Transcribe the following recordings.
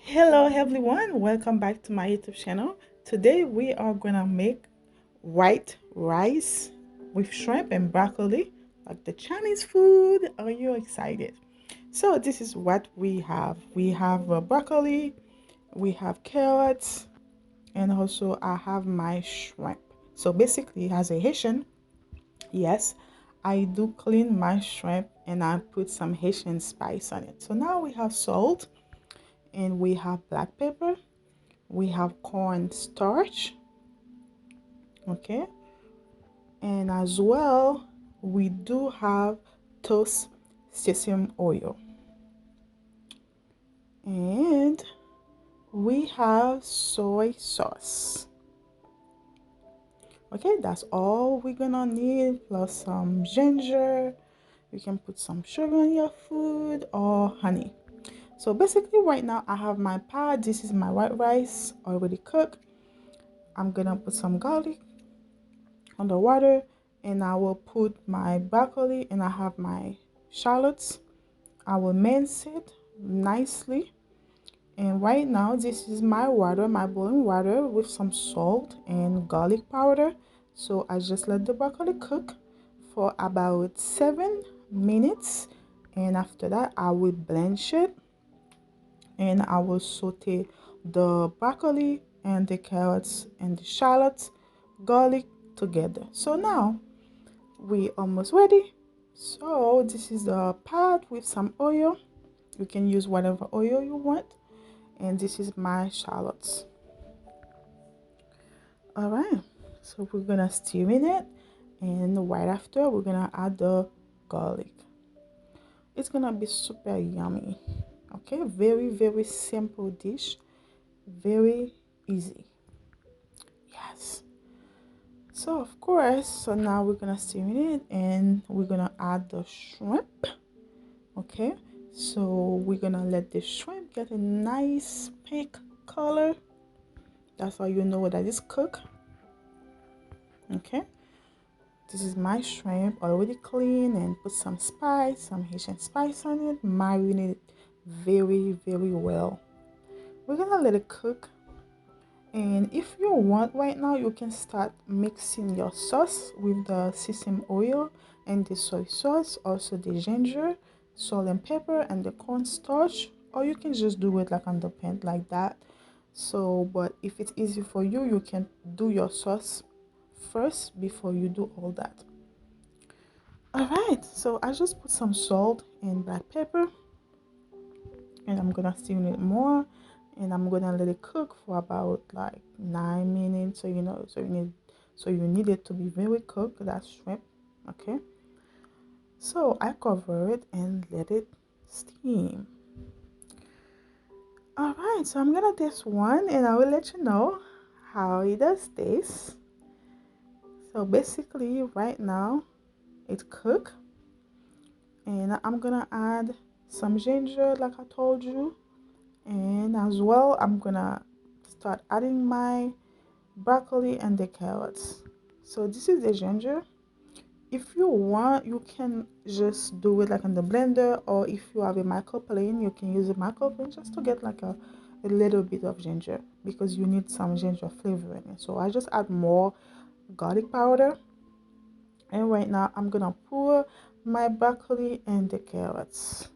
Hello everyone, welcome back to my YouTube channel. Today we are gonna make white rice with shrimp and broccoli, like the Chinese food. Are you excited? So this is what we have. We have broccoli, we have carrots, and also I have my shrimp. So basically, as a Haitian, yes, I do clean my shrimp and I put some Haitian spice on it. So now we have salt and we have black pepper, we have corn starch, okay, and as well we do have toast sesame oil, and we have soy sauce. Okay, that's all we're gonna need, plus some ginger. You can put some sugar in your food or honey. So basically right now I have my pot. This is my white rice already cooked. I'm gonna put some garlic on the water, and I will put my broccoli, and I have my shallots. I will mince it nicely. And right now this is my water, my boiling water with some salt and garlic powder. So I just let the broccoli cook for about 7 minutes, and after that I will blanch it, and I will saute the broccoli and the carrots and the shallots, garlic together. So now we almost ready. So this is the pot with some oil. You can use whatever oil you want, and this is my shallots. All right, so we're gonna stir in it, and right after we're gonna add the garlic. It's gonna be super yummy. Okay, very simple dish, very easy. Yes. So of course, so now we're gonna stir in it, and we're gonna add the shrimp. Okay, so we're gonna let the shrimp get a nice pink color. That's how you know that it's cooked. Okay, this is my shrimp already clean, and put some spice, some Haitian spice on it, marinate it very well. We're gonna let it cook, and if you want right now, you can start mixing your sauce with the sesame oil and the soy sauce, also the ginger, salt and pepper, and the cornstarch, or you can just do it like on the pan like that. So but if it's easy for you, you can do your sauce first before you do all that. All right, so I just put some salt and black pepper, and I'm gonna stir it more, and I'm gonna let it cook for about like 9 minutes. So you need it to be very cooked, that shrimp. Okay, so I cover it and let it steam. All right, so I'm gonna taste one, and I will let you know how it does taste. So basically right now it's cooked, and I'm gonna add some ginger like I told you, and as well I'm gonna start adding my broccoli and the carrots. So this is the ginger. If you want, you can just do it like in the blender, or if you have a microplane, you can use a microplane just to get like a little bit of ginger, because you need some ginger flavor in it. So I just add more garlic powder, and right now I'm gonna pour my broccoli and the carrots.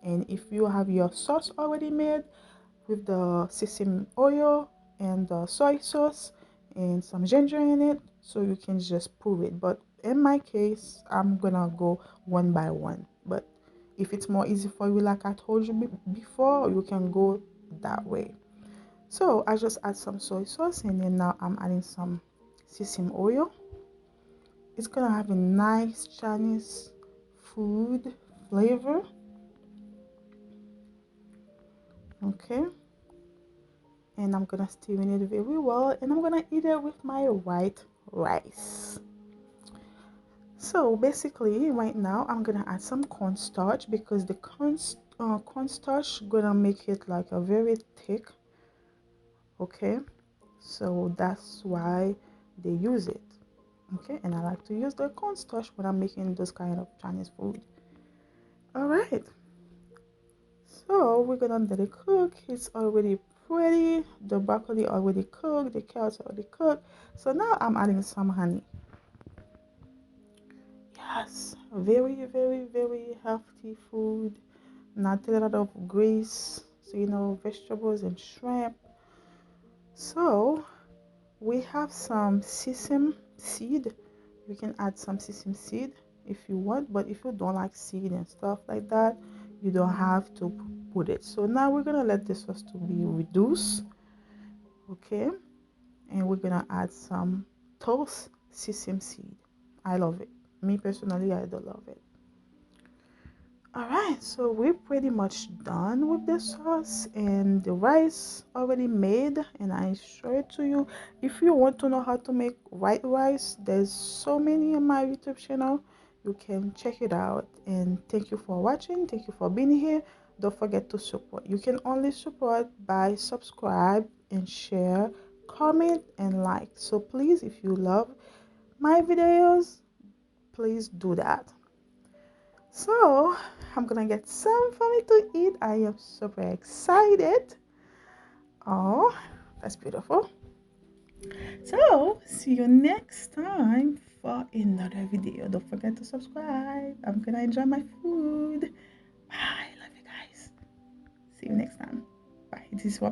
And if you have your sauce already made with the sesame oil and the soy sauce and some ginger in it, so you can just pour it. But in my case, I'm gonna go one by one. But if it's more easy for you, like I told you before, you can go that way. So I just add some soy sauce, and then now I'm adding some sesame oil. It's gonna have a nice Chinese food flavor. Okay, and I'm gonna stir in it very well, and I'm gonna eat it with my white rice. So basically right now I'm gonna add some cornstarch, because the cornstarch gonna make it like a very thick. Okay, so that's why they use it. Okay, and I like to use the cornstarch when I'm making this kind of Chinese food. All right, So we're gonna let it cook. It's already pretty. The broccoli already cooked. The carrots already cooked. So now I'm adding some honey. Yes, very, very, very healthy food. Not a lot of grease. So vegetables and shrimp. So we have some sesame seed. You can add some sesame seed if you want, but if you don't like seed and stuff like that, you don't have to put it. So now we're gonna let this sauce to be reduced, okay? And we're gonna add some toast sesame seed. I love it. Me personally, I do love it. Alright, so we're pretty much done with the sauce and the rice already made, and I show it to you. If you want to know how to make white rice, there's so many on my YouTube channel. You can check it out. And thank you for watching. Thank you for being here. Don't forget to support. You can only support by subscribe and share, comment and like. So please, if you love my videos, please do that. So I'm gonna get some for me to eat. I am super excited. Oh, that's beautiful. So see you next time for another video. Don't forget to subscribe. I'm gonna enjoy my food. Bye. Love you guys. See you next time. Bye. This is what